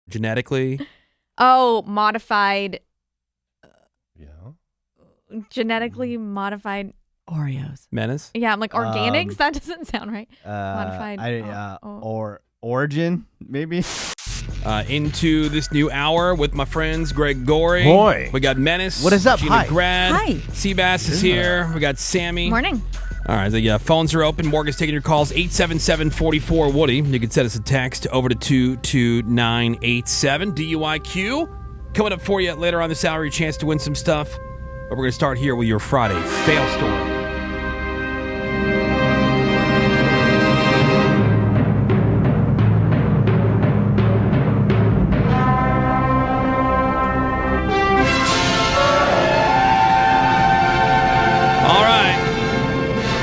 genetically. Oh, modified. Yeah. Genetically modified Oreos. Menace? Yeah, I'm like organics. That doesn't sound right. Modified. Or origin, maybe. Into this new hour with my friends Greg Gorey. Boy. We got Menace. What is up? Gina Hi. Grad. Hi. Seabass is here. We got Sammy. Morning. All right, the phones are open. Morgan's taking your calls, 877-44-WOODY. You can send us a text over to 22987. DUIQ. Coming up for you later on this hour, your chance to win some stuff. But we're going to start here with your Friday fail story.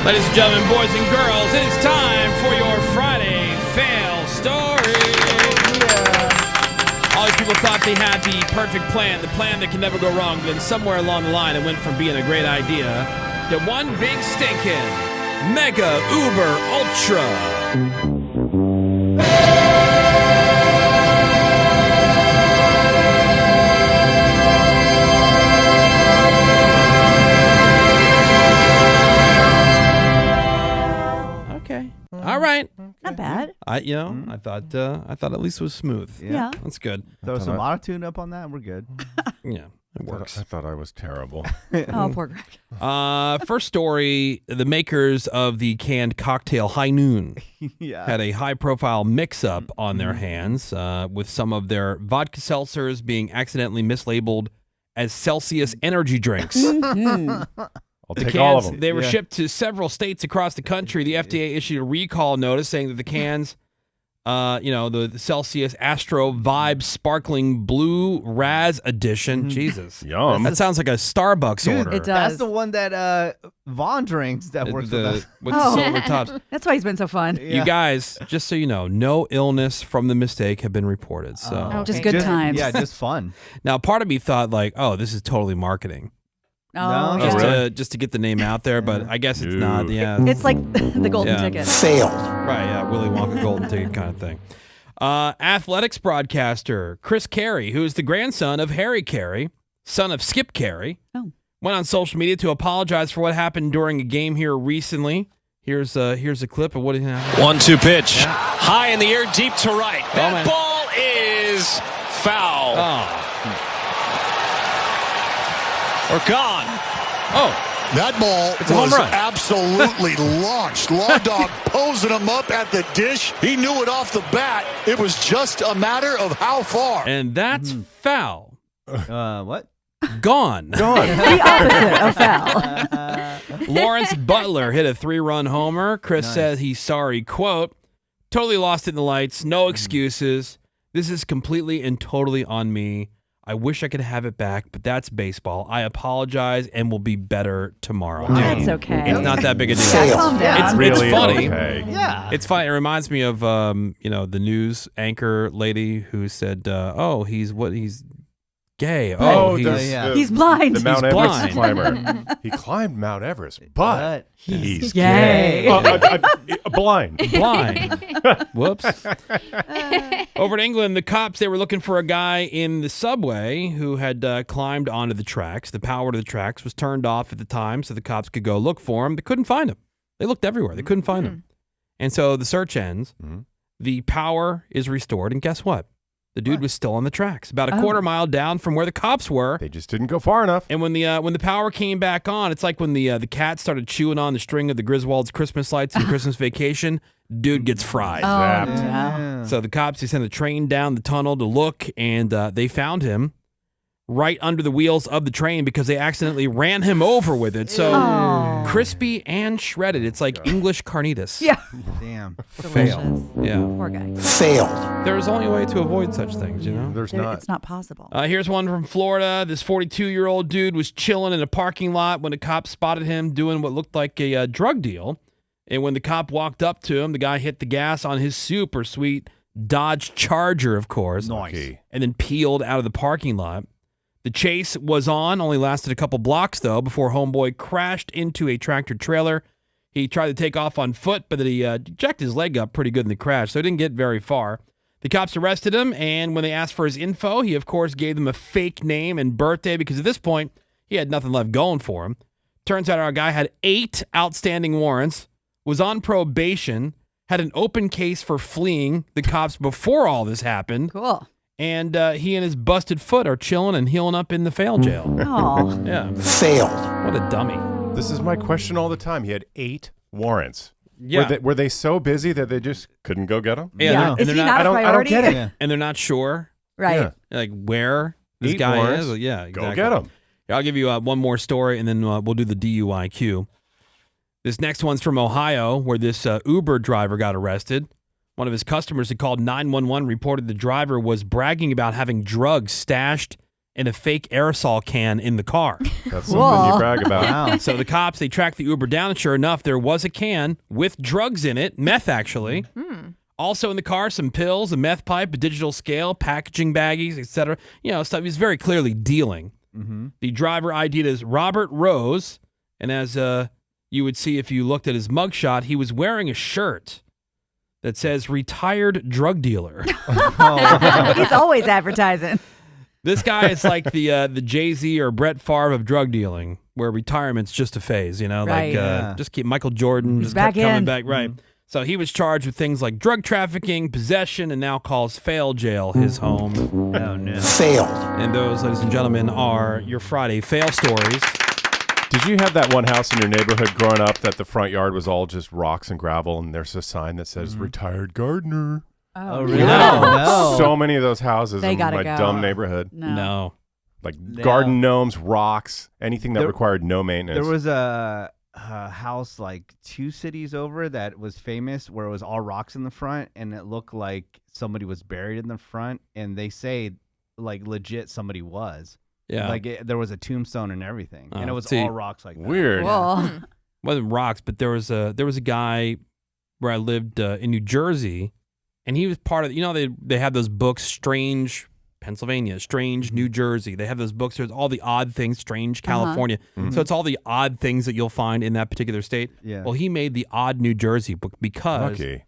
Ladies and gentlemen, boys and girls, it is time for your Friday fail story. Yeah. All these people thought they had the perfect plan, the plan that can never go wrong, but then somewhere along the line it went from being a great idea to one big stinking mega uber ultra. All right. Not bad. I thought at least it was smooth. Yeah. That's good. Throw some auto-tune up on that, we're good. Yeah, it works. I thought I was terrible. Oh, poor Greg. First story, the makers of the canned cocktail High Noon had a high-profile mix-up on their hands with some of their vodka seltzers being accidentally mislabeled as Celsius energy drinks. I'll take all of them. They were shipped to several states across the country. The FDA issued a recall notice saying that the cans, the Celsius Astro Vibe Sparkling Blue Raz Edition. Jesus. Yum. That sounds like a Starbucks order. It does. That's the one that Vaughn drinks that works with us. With the silver tops. That's why he's been so fun. You guys, just so you know, no illness from the mistake have been reported. So Okay. Just good times. Yeah, just fun. Now, part of me thought like, oh, this is totally marketing. Oh, No, yeah. Just to get the name out there, but I guess it's not. Yeah, It's like the golden ticket. Failed. Right, yeah, Willy Wonka golden ticket kind of thing. Athletics broadcaster Chris Carey, who is the grandson of Harry Carey, son of Skip Carey, went on social media to apologize for what happened during a game here recently. Here's a clip of what happened. 1-2 pitch. Yeah. High in the air, deep to right. That ball is foul. Oh. Or gone. Oh. That ball was absolutely launched. Law Dog posing him up at the dish. He knew it off the bat. It was just a matter of how far. And that's foul. What? Gone. The opposite of foul. Lawrence Butler hit a 3-run homer. Chris says he's sorry. Quote, totally lost it in the lights. No excuses. This is completely and totally on me. I wish I could have it back, but that's baseball. I apologize and will be better tomorrow. Dude, that's okay. It's not that big a deal. Calm down. It's funny. Okay. Yeah. It's funny. It reminds me of the news anchor lady who said, he's gay. He's blind. The Mount He's Everest blind. climber. He climbed Mount Everest, but he's gay. Blind. Whoops. Over in England, the cops, they were looking for a guy in the subway who had climbed onto the tracks. The power to the tracks was turned off at the time so the cops could go look for him. They couldn't find him. They looked everywhere. They couldn't find him. And so the search ends. The power is restored. And guess what? The dude was still on the tracks, about a quarter mile down from where the cops were. They just didn't go far enough. And when the power came back on, it's like when the cat started chewing on the string of the Griswold's Christmas lights in Christmas Vacation. Dude gets fried. No. So the cops, they sent a train down the tunnel to look, and they found him right under the wheels of the train because they accidentally ran him over with it. So crispy and shredded. It's like English carnitas. Yeah. Damn. Fail. Yeah. Poor guy. There's only a way to avoid such things, you know? There's not. It's not possible. Here's one from Florida. This 42-year-old dude was chilling in a parking lot when a cop spotted him doing what looked like a drug deal. And when the cop walked up to him, the guy hit the gas on his super sweet Dodge Charger, of course. Nice. And then peeled out of the parking lot. The chase was on, only lasted a couple blocks, though, before homeboy crashed into a tractor trailer. He tried to take off on foot, but he jacked his leg up pretty good in the crash, so he didn't get very far. The cops arrested him, and when they asked for his info, he, of course, gave them a fake name and birthday because at this point, he had nothing left going for him. Turns out our guy had 8 outstanding warrants, was on probation, had an open case for fleeing the cops before all this happened. Cool. And he and his busted foot are chilling and healing up in the fail jail. Oh. Yeah. Failed. What a dummy. This is my question all the time. He had 8 warrants. Yeah. Were they so busy that they just couldn't go get them? Yeah. Is he not a priority? I don't get it. Yeah. And they're not sure, Right. Yeah. like, where this 8 guy warrants. is. Yeah, exactly. Go get them. I'll give you one more story, and then we'll do the DUIQ. This next one's from Ohio, where this Uber driver got arrested. One of his customers had called 911, reported the driver was bragging about having drugs stashed in a fake aerosol can in the car. That's something you brag about. Wow. So the cops, they tracked the Uber down, and sure enough, there was a can with drugs in it, meth actually. Also in the car, some pills, a meth pipe, a digital scale, packaging baggies, etc. You know, stuff. He's very clearly dealing. The driver ID'd as Robert Rose, and as you would see if you looked at his mugshot, he was wearing a shirt that says "retired drug dealer." He's always advertising. This guy is like the Jay-Z or Brett Favre of drug dealing, where retirement's just a phase, you know, Right. like just keep Michael Jordan He's just kept back coming in. back, right? So he was charged with things like drug trafficking, possession, and now calls fail jail his home. Oh, no. Failed. And those, ladies and gentlemen, are your Friday fail stories. Did you have that one house in your neighborhood growing up that the front yard was all just rocks and gravel, and there's a sign that says "Retired Gardener"? Oh, really? No. No. So many of those houses They in gotta my go. dumb neighborhood. No. Like No. garden gnomes, rocks, anything that There- required no maintenance. There was a house like 2 cities over that was famous where it was all rocks in the front, and it looked like somebody was buried in the front, and they say like legit somebody was. Yeah. Like there was a tombstone and everything, and it was see, all rocks like that. Weird. Cool. wasn't rocks, but there was a guy where I lived in New Jersey, and he was part of, you know, they have those books, Strange Pennsylvania, Strange New Jersey. They have those books. There's all the odd things, Strange California. So it's all the odd things that you'll find in that particular state. Yeah. Well, he made the odd New Jersey book because Lucky.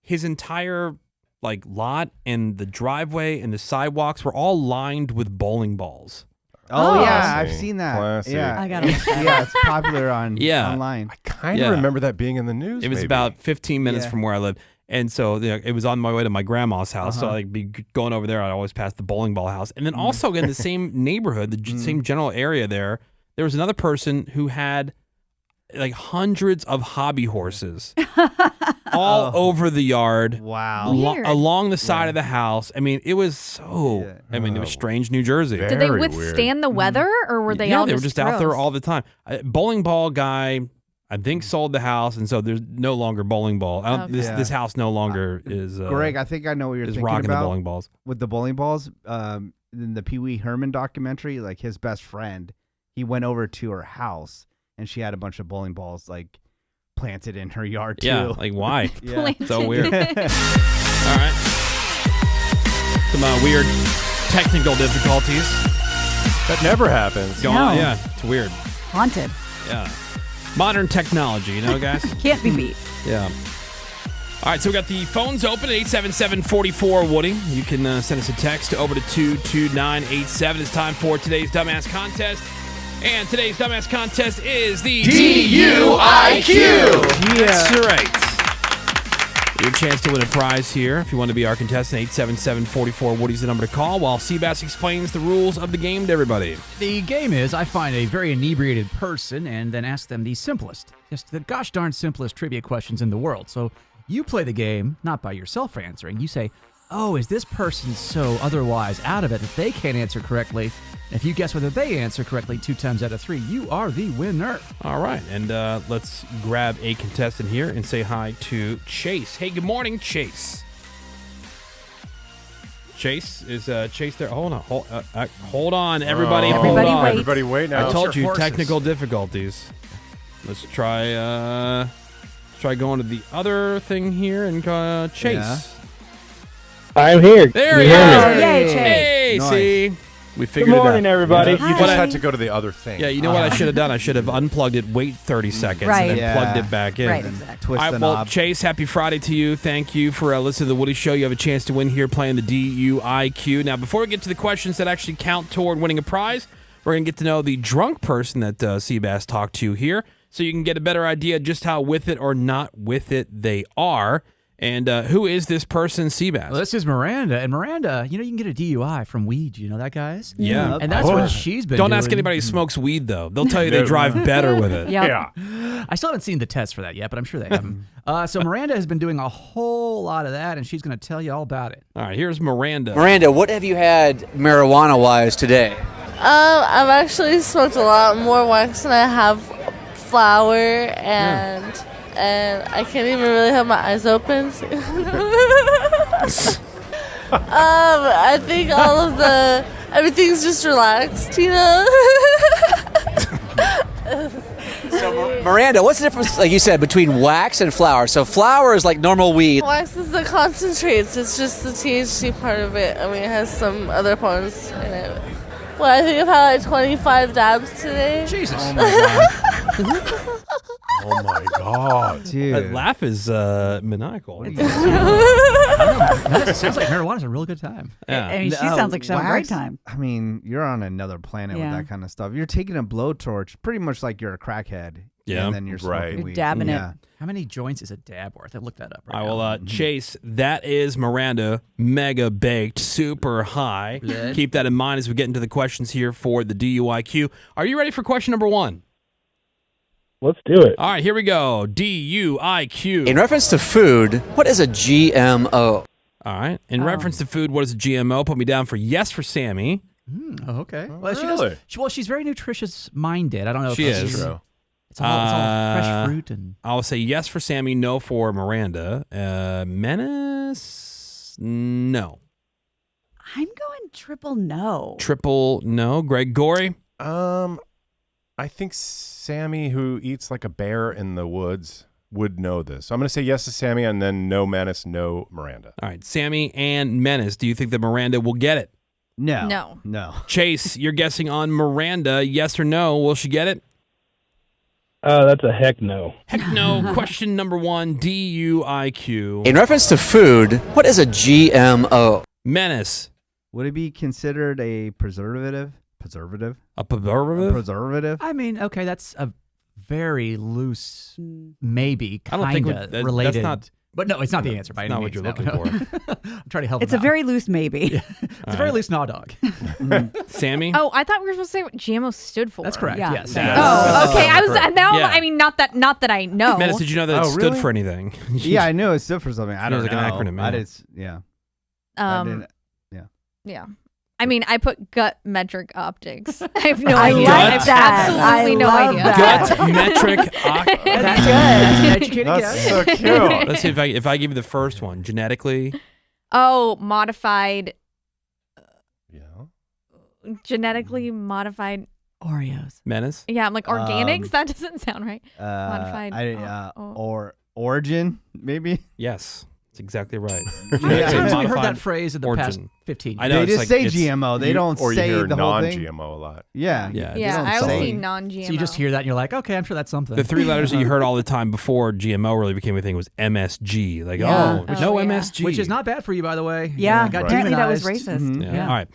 his entire like lot and the driveway and the sidewalks were all lined with bowling balls. Oh, Oh. yeah, I've Classy. seen that. Classy. Yeah, I gotta look that yeah, it's popular on Yeah. online. I kind of Yeah. remember that being in the news. It was maybe. about 15 minutes Yeah. from where I lived. And so it was on my way to my grandma's house. So I'd be going over there. I'd always pass the bowling ball house. And then also in the same neighborhood, the same general area there was another person who had like hundreds of hobby horses all over the yard. Wow. Weird. Along the side of the house. I mean, it was so, Yeah. I mean, it was strange New Jersey. Very Did they weird. withstand the weather, or were they yeah, all they were just just out there gross? all the time. Bowling ball guy, I think, sold the house, and so there's no longer bowling ball. Okay. This house no longer is. Greg, I think I know what you're is thinking rocking about the bowling balls. with the bowling balls. In the Pee Wee Herman documentary, like his best friend, he went over to her house and she had a bunch of bowling balls like planted in her yard too. Yeah, like why? Yeah. So weird. All right. Some weird technical difficulties. That never happens. Going No. on. Yeah, it's weird. Haunted. Yeah. Modern technology, you know, guys? Can't be beat. Yeah. All right, so we got the phones open at 877-44-WOODY. You can send us a text over to 22987. It's time for today's Dumbass Contest. And today's Dumbass Contest is the DUIQ. That's right. Your chance to win a prize here. If you want to be our contestant, 877-44-WOODY's the number to call while Seabass explains the rules of the game to everybody. The game is I find a very inebriated person and then ask them the simplest, just the gosh darn simplest trivia questions in the world. So you play the game not by yourself answering. You say, oh, is this person so otherwise out of it that they can't answer correctly? And if you guess whether they answer correctly 2 times out of 3, you are the winner. All right, and let's grab a contestant here and say hi to Chase. Hey, good morning, Chase. Chase, is Chase there? Hold on, everybody. Oh, hold Everybody on. wait. Everybody wait now. I told you horses. technical difficulties. Let's try going to the other thing here and Chase. Yeah. I'm here. There Can he you hear is. me? Yay, Chase. Hey, Nice. see? We figured it out. Good morning, everybody. You just had to go to the other thing. Yeah, you know what I should have done? I should have unplugged it, wait 30 seconds, Right. and then Yeah. plugged it back in. Right, exactly. Twist All the right, well, knob. Chase, happy Friday to you. Thank you for listening to The Woody Show. You have a chance to win here playing the DUIQ. Now, before we get to the questions that actually count toward winning a prize, we're going to get to know the drunk person that Seabass talked to here so you can get a better idea just how with it or not with it they are. And who is this person, Seabass? Well, this is Miranda. And Miranda, you can get a DUI from weed. You know that, guys? Yeah. And that's what she's been Don't doing. ask anybody who smokes weed, though. They'll tell you they drive better with it. Yep. Yeah. I still haven't seen the test for that yet, but I'm sure they have. So Miranda has been doing a whole lot of that, and she's going to tell you all about it. All right, here's Miranda. Miranda, what have you had marijuana-wise today? I've actually smoked a lot more wax than I have flour, and I can't even really have my eyes open. I think everything's just relaxed, So, Miranda, what's the difference, like you said, between wax and flour? So flour is like normal weed. Wax is the concentrates. It's just the THC part of it. I mean, it has some other parts in it. Well, I think I've had like 25 dabs today. Jesus. Oh my god. Oh my god. Dude. That laugh is maniacal. It sounds like marijuana's a real good time. Yeah. I mean, she sounds like she's having a great time. I mean, you're on another planet with Yeah. that kind of stuff. You're taking a blowtorch, pretty much like you're a crackhead. Yeah. And then you're smoking Right. You're weed. dabbing it. Yeah. How many joints is a dab worth? I looked that up right I now. will Chase, that is Miranda, mega baked, super high. Good. Keep that in mind as we get into the questions here for the DUIQ. Are you ready for question number 1? Let's do it. All right, here we go. DUIQ. In reference to food, what is a GMO? All right. In reference to food, what is a GMO? Put me down for yes for Sammy. Oh, okay. Well, really? She's very nutritious-minded. I don't know if She that's is. true. It's all fresh fruit and... I'll say yes for Sammy, no for Miranda. Menace? No. I'm going triple no. Triple no. Greg Gorey? I think Sammy, who eats like a bear in the woods, would know this. So I'm going to say yes to Sammy and then no Menace, no Miranda. All right. Sammy and Menace, do you think that Miranda will get it? No. No. No. Chase, you're guessing on Miranda. Yes or no? Will she get it? That's a heck no. Heck no. Question number 1, DUIQ. In reference to food, what is a GMO? Menace. Would it be considered a preservative? Preservative? A A preservative? preservative? I mean, okay, that's a very loose, maybe I don't think kind of that's related. not- but no, it's not the answer by any not means. what you're No, looking no. I'm trying to help It's him a out. very loose maybe. It's a very loose gnaw dog. Sammy? Oh, I thought we were supposed to say what GMO stood for. That's correct, Yeah. yes. Oh, okay. I was correct. now. Yeah. I mean, not that I know. Menace, did you know that it Oh, stood really? for anything? Yeah, I knew it stood for something. I It was don't like know. an acronym, I yeah. just, yeah. I didn't- Yeah. I mean, I put gut metric optics. I have no I idea. like I have that. absolutely I no love idea. that. Gut metric. That's good. That's an educated That's guess. so cute. Let's see if I give you the first one. Genetically. Oh, modified, Yeah. genetically modified. Oreos. Menace. Yeah, I'm like organics. That doesn't sound right. Modified. Modified, Or origin, maybe? Yes. That's exactly right. How many times have we heard Modified that phrase in the past origin. 15 I years? know, They it's just like- say it's- GMO. They don't Or say you hear the whole thing. non-GMO a lot. Yeah. Yeah. They Yeah, don't I always say- see non-GMO. So you just hear that and you're like, okay, I'm sure that's something. The 3 letters that you heard all the time before GMO really became a thing was MSG. Like, Yeah. oh, no yeah. MSG. Which is not bad for you, by the way. Yeah, I got apparently that was demonized. racist. Mhm. Yeah. Yeah. All right.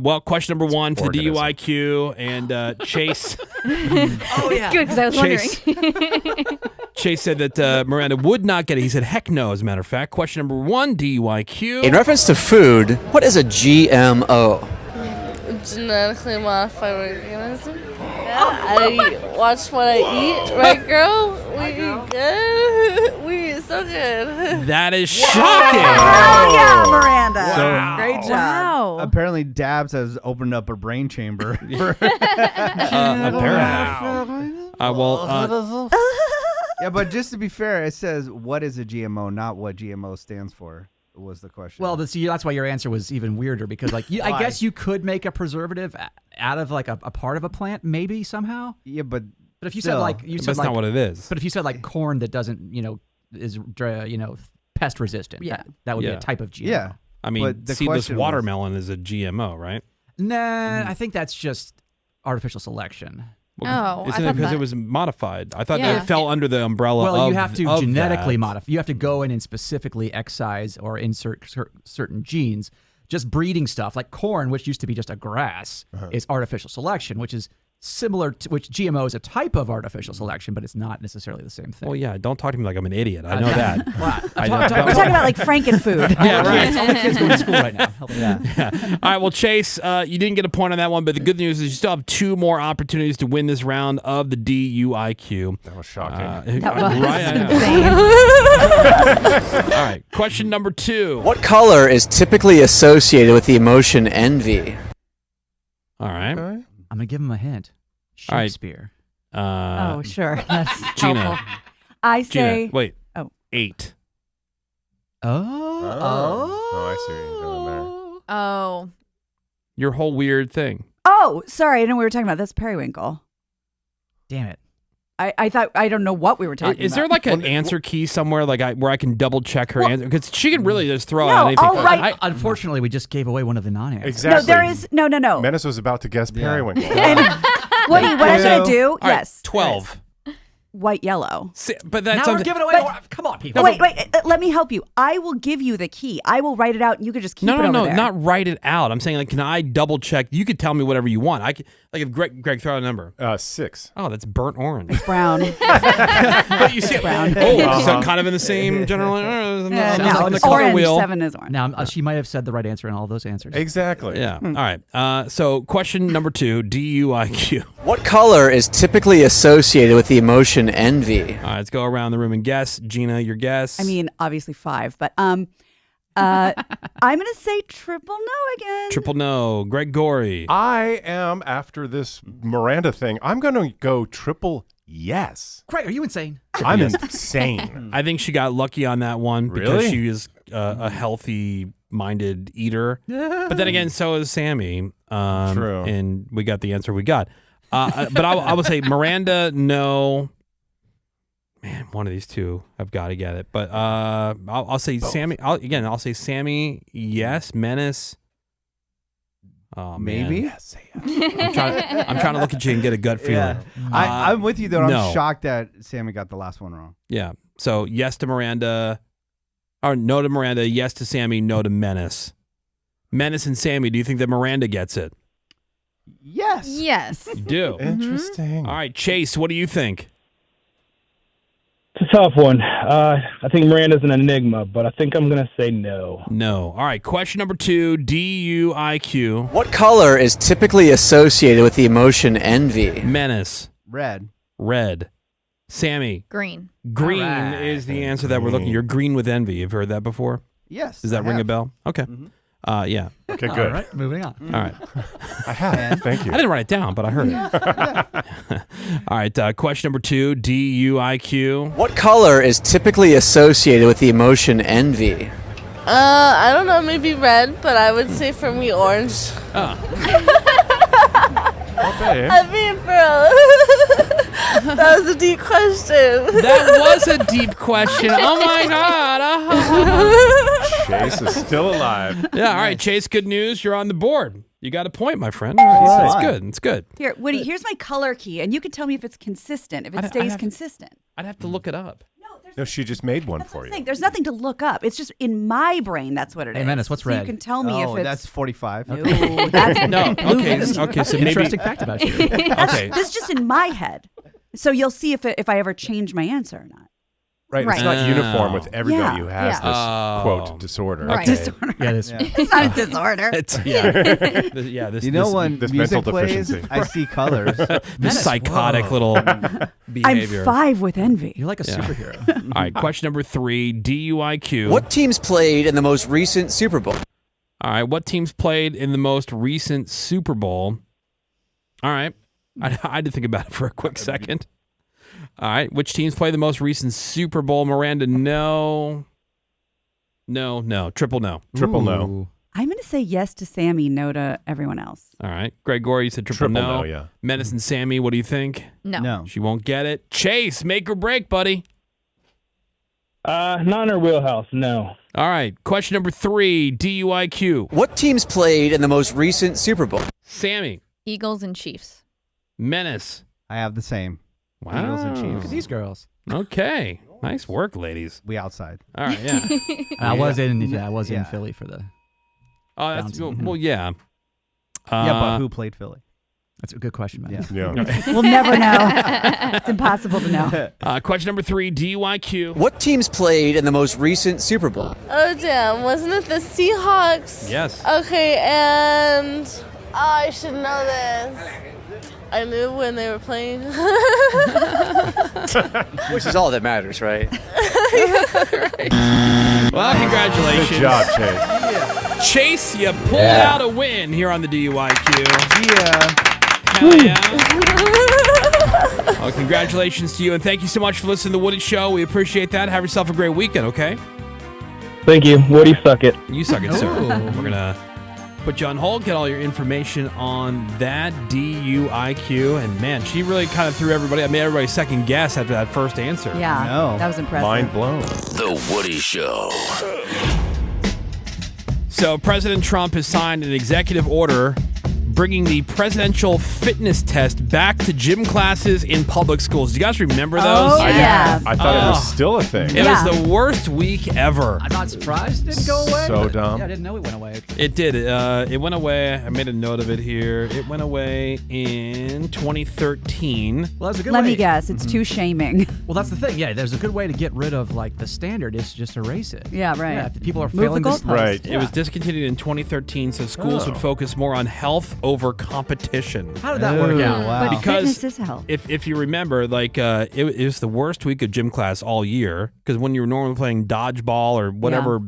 Well, question number 1 for the organism. DUIQ and Chase. Oh yeah. Good, because I was Chase. wondering. Chase said that Miranda would not get it. He said, heck no, as a matter of fact. Question number 1, DUIQ. In reference to food, what is a GMO? Genetically modified organism. Yeah, I watch what I eat, right, girl? We eat good. We eat so good. That is shocking. Oh yeah, Miranda. So- Great job. Wow. Apparently, Dabs has opened up a brain chamber. Apparently. Yeah, but just to be fair, it says what is a GMO, not what GMO stands for. Was the question? Well, that's why your answer was even weirder because, like, I Why? guess you could make a preservative out of like a part of a plant, maybe somehow. yeah, but But if you still. said like That's not what it is. but if you said like corn that doesn't, is pest resistant, Yeah. that would be Yeah. a type of GMO. yeah, I mean, But the seedless question was- watermelon is a GMO, right? Nah, I think that's just artificial selection. Oh, Isn't it because it was modified? I thought Yeah. that it fell under the umbrella Well, of you have to of genetically that. modify. You have to go in and specifically excise or insert certain genes. Just breeding stuff like corn, which used to be just a grass, is artificial selection, which is similar to which GMO is a type of artificial selection, but it's not necessarily the same thing. Well, yeah, don't talk to me like I'm an idiot. I know that. I know. We're talking about like frankenfood. Yeah, right. All the kids going to school right now. Yeah. All right. Well, Chase, you didn't get a point on that one, but the good news is you still have 2 more opportunities to win this round of the DUIQ. That was shocking. That was right. insane. All right. Question number 2. What color is typically associated with the emotion envy? All right. Okay. I'm going to give him a hint. All right. Shakespeare. Oh, sure. That's Gina. helpful. I say. Gina, wait. Oh. 8. Oh, I see what you're doing there. Oh. Your whole weird thing. Oh, sorry. I know we were talking about that's periwinkle. Damn it. I thought I don't know what we were talking about. Is there like an answer key somewhere where I can double check her answer? Because she can really just throw No, out anything. I'll write- Unfortunately, we just gave away one of the non-answers. Exactly. No, there is no. Menace was about to guess periwinkle. And what I'm going to do? All right, Yes. 12. White yellow. But Now that's we're something. giving away more. Come on, people. Wait. Let me help you. I will give you the key. I will write it out, and you could just keep it over No, there. not write it out. I'm saying, like, can I double check? You could tell me whatever you want. I could, like, if Greg throw out a number. 6. Oh, that's burnt orange. It's brown. But you see, brown. so kind of in the same general. No, on the color orange. wheel. 7 is orange. Now, she might have said the right answer in all of those answers. Exactly. Yeah. All right. So, question number 2, DUIQ. What color is typically associated with the emotion envy? All right, let's go around the room and guess. Gina, your guess. I mean, obviously 5, but I'm gonna say triple no again. Triple no. Greg Gorey. I am, after this Miranda thing, I'm going to go triple yes. Craig, are you insane? I'm insane. I think she got lucky on that one because Really? she is a healthy-minded eater. But then again, so is Sammy. True. And we got the answer we got. But I would say Miranda, no. Man, one of these two, I've got to get it. But I'll say both. Sammy. I'll say Sammy, yes. Menace. Oh, maybe. Man. Yes, I'm trying to look at you and get a gut feeling. Yeah. I'm with you though. no. I'm shocked that Sammy got the last one wrong. Yeah. So yes to Miranda, or no to Miranda. Yes to Sammy. No to Menace. Menace and Sammy. Do you think that Miranda gets it? Yes. Yes. You do. Interesting. All right, Chase. What do you think? It's a tough one. I think Miranda's an enigma, but I think I'm going to say no. No. All right. Question number 2, DUIQ. What color is typically associated with the emotion envy? Menace. Red. Red. Sammy. Green. Green All right. is the answer that we're looking. You're green with envy. You've heard that before? Yes. Does that I ring a have. bell? Okay. Yeah. Okay, All good. right, moving on. All right. I have. Thank you. I didn't write it down, but I heard it. All right. Question number 2, DUIQ. What color is typically associated with the emotion envy? I don't know, maybe red, but I would say for me orange. Okay. I mean, bro, that was a deep question. That was a deep question. Oh, my God. Chase is still alive. Yeah. All right, Chase, good news. You're on the board. You got a point, my friend. right. It's good. It's good. Here, Woody, here's my color key, and you can tell me if it's consistent, if it stays consistent. I'd have to look it up. No, she just made one That's for what I'm you. saying. There's nothing to look up. It's just in my brain. That's what it is. Hey, Menace, what's so red? You can tell me if it's. That's 45. Ooh, that's No. Okay. Okay. So maybe. Interesting fact about you. Okay. This is just in my head. So you'll see if I ever change my answer or not. Right. Right. It's not uniform with Yeah. everybody who has Yeah. this, quote, disorder. Right. Okay. Disorder. Yeah, this. It's not a disorder. It's This You know this, when this music mental plays, deficiency. I see colors. this psychotic little behavior. I'm 5 with envy. You're like a Yeah. superhero. All right. Question number 3, DUIQ. What teams played in the most recent Super Bowl? All right. What teams played in the most recent Super Bowl? All right. I had to think about it for a quick second. All right. Which teams play the most recent Super Bowl? Miranda, no. No. Triple no. Triple no. Ooh. I'm going to say yes to Sammy, no to everyone else. All right. Greg Gorey, you said triple no. yeah. Menace and Sammy, what do you think? No. No. She won't get it. Chase, make or break, buddy. Not in our wheelhouse, no. All right. Question number 3, DUIQ. What teams played in the most recent Super Bowl? Sammy. Eagles and Chiefs. Menace. I have the same. Wow. Eagles and Look Chiefs. at these girls. Okay. Nice work, ladies. We outside. All right, yeah. I was in Philly for the. Oh, that's Bouncy. well, yeah. Yeah, but who played Philly? That's a good question, man. Yeah. We'll never know. It's impossible to know. Question number 3, DUIQ. What teams played in the most recent Super Bowl? Oh, damn. Wasn't it the Seahawks? Yes. Okay, and I should know this. I knew when they were playing. Which is all that matters, right? Well, congratulations. Good job, Chase. Chase, you pulled out a win here on the DUIQ. Yeah. Hell yeah. Well, congratulations to you, and thank you so much for listening to The Woody Show. We appreciate that. Have yourself a great weekend, okay? Thank you. Woody, suck it. You suck it, sir. Ooh. We're going to put you on hold, get all your information on that DUIQ. And, man, she really kind of threw everybody. I made everybody second guess after that first answer. Yeah, No. that was impressive. Mind blown. The Woody Show. So President Trump has signed an executive order bringing the presidential fitness test back to gym classes in public schools. Do you guys remember those? Oh, yeah. I thought it was still a thing. It was the worst week ever. I'm not surprised it didn't go away. So but- dumb. Yeah, I didn't know it went away. It did. It went away. I made a note of it here. It went away in 2013. Well, that's a good Let way. me guess. It's too shaming. Well, that's the thing. Yeah, there's a good way to get rid of like the standard is just erase it. Yeah, right. Yeah, if people are Move the failing this. goalpost. Right. It was discontinued in 2013, so schools would focus more on health over competition. How did that work Ooh, out? wow. But Because fitness is health. if you remember, like it was the worst week of gym class all year because when you were normally playing dodgeball or whatever,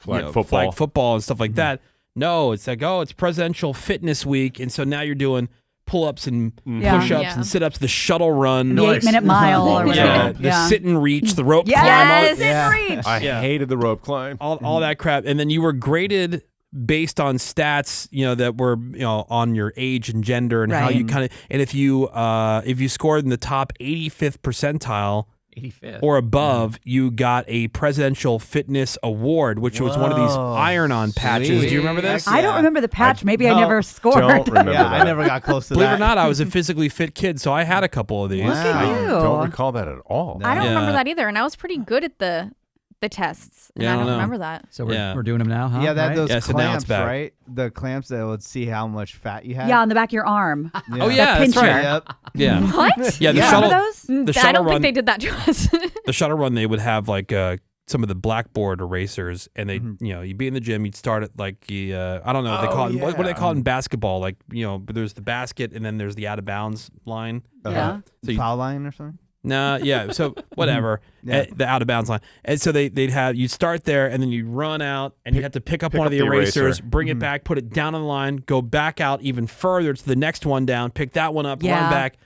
Flag football and stuff like that. No, it's like it's presidential fitness week, and so now you're doing pull-ups and Yeah. push-ups Yeah. and sit-ups, the shuttle run, The 8-minute mile or whatever. yeah, the sit and reach, the rope climb, Yes, Yeah. reach. I Yeah. hated the rope climb. all that crap, and then you were graded based on stats, that were on your age and gender and how Right. you kind of, and if you scored in the top 85th percentile 85th. or above, you got a presidential fitness award, which was one of these Whoa. iron-on patches. Do you remember this? I don't remember the patch. Maybe I no, never scored. Don't remember Yeah, that. I never got close to Believe it that. or not, I was a physically fit kid, so I had a couple of these. Look at Wow. you. Don't recall that at all. I don't Yeah. remember that either, and I was pretty good at the tests. And Yeah, I I don't don't know. remember that. So we're, Yeah. we're doing them now, huh? Yeah, that Right? those Yeah, so now it's clamps, back. right? The clamps that would see how much fat you had. Yeah, on the back of your arm. Oh yeah, that's pincher. right. Yep. Yeah, What? yeah. The Yeah. shuttle, Remember those? the I shuttle don't run, think they did that to us. the shuttle run. They would have like some of the blackboard erasers, and they, you'd be in the gym. You'd start at like I don't know what they call it. What do they call it in basketball? Like but there's the basket, and then there's the out of bounds line. Yeah. So you, Foul line or something? Nah, yeah. So whatever, Yeah. the out of bounds line, and so they'd have you start there, and then you run out, and you have to pick up pick one up of the the erasers, eraser. bring it back, put it down on the line, go back out even further to the next one down, pick that one up, run Yeah. back.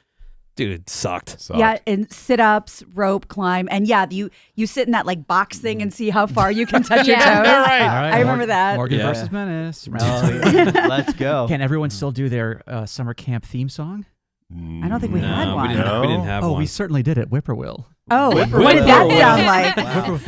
Dude, it sucked. Sucked. Yeah, and sit-ups, rope climb, and yeah, you sit in that like box thing and see how far you can touch your Yeah. toes. All right. All right, I remember that. Morgan Yeah. versus Menace. Oh, yeah. Let's go. Can everyone still do their summer camp theme song? I don't think we had No, one. we didn't have Oh, one. we certainly did at Whippoorwill. Oh, Whippoorwill. what did that sound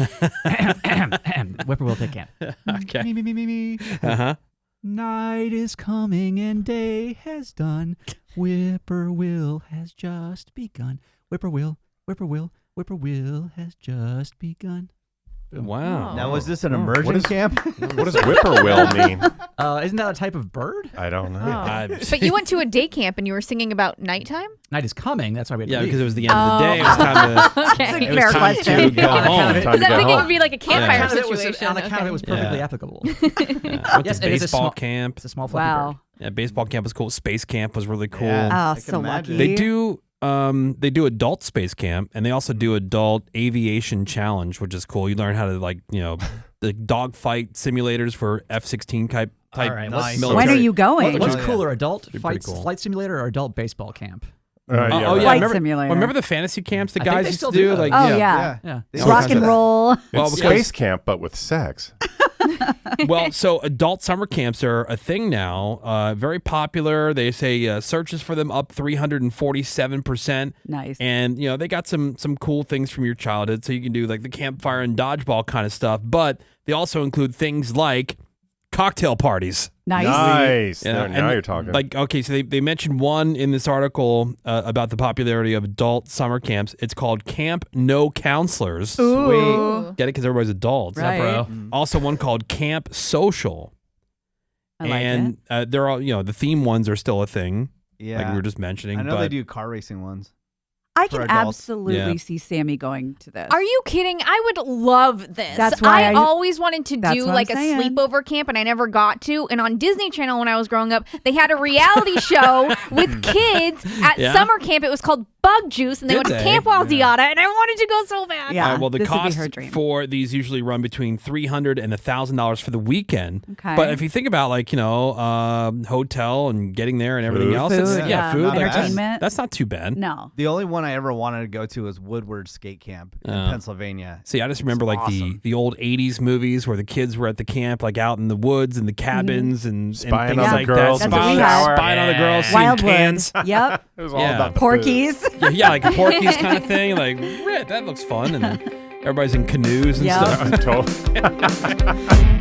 like? Whippoorwill take camp. Okay. Me. Uh-huh. Night is coming and day has done. Whippoorwill has just begun. Whippoorwill has just begun. Wow. Now, was this an immersion camp? What does whippoorwill mean? Isn't that a type of bird? I don't know. But you went to a day camp and you were singing about nighttime? Night is coming. That's why we had to Yeah, leave. because it was the end of the day. It was time to, Okay. it was time to go home. Time to Because go I think it home. would be like a campfire On account of it was- situation. on account of it was perfectly Yeah. applicable. Went Yes, to it is a baseball small- camp. It's a small fluffy Wow. bird. Yeah, baseball camp was cool. Space camp was really cool. Yeah. Oh, I can so imagine. lucky. They do adult space camp, and they also do adult aviation challenge, which is cool. You learn how to the dogfight simulators for F-16 type All right, nice. military. When are you going? What's Oh, yeah. cooler, adult Pretty fight, cool. flight simulator or adult baseball camp? Oh yeah, Flight remember, simulator. remember the fantasy camps the I think guys they used still to do? do Like, that. Oh, yeah. Yeah. They All Rock kinds and of- roll. It's Well, because- space camp, but with sex. Well, so adult summer camps are a thing now. Very popular. They say searches for them up 347%. Nice. And, they got some cool things from your childhood. So you can do like the campfire and dodgeball kind of stuff. But they also include things like cocktail parties. Nice. Yeah, Now you're talking. Like, okay, so they mentioned one in this article about the popularity of adult summer camps. It's called Camp No Counselors. Ooh. Get it? Because everybody's adults. Right. Bro. Also one called Camp Social. I like And they're all, the theme ones are still a thing. Yeah. Like we were just mentioning. I know but they do car racing ones. I for can adults. absolutely Yeah. see Sammy going to this. Are you kidding? I would love this. That's why I I- always wanted to that's do what like I'm a saying. sleepover camp, and I never got to. And on Disney Channel when I was growing up, they had a reality show with kids at Yeah. summer camp. It was called Bug Juice, and they Did went to they? Camp Walziata, and I wanted to go so bad. Yeah. Well, the this would be cost her dream. for these usually run between $300 and $1,000 for the weekend. Okay. But if you think about hotel and getting there and everything Food. else, it's, Food, yeah, food. not bad. Entertainment. That's not too bad. No. The only one I ever wanted to go to was Woodward Skate Camp in Pennsylvania. See, I just remember like awesome. the old '80s movies where the kids were at the camp, like out in the woods and the cabins and Spying things on the like girls that. in the That's what we had. Spying on the girls, seeing Wildwood. cans. Yep. It was all Yeah. about the Porkies. Yeah, like a Porky's kind of thing. Like, that looks fun, and everybody's in canoes and Yep. stuff. food. Totally.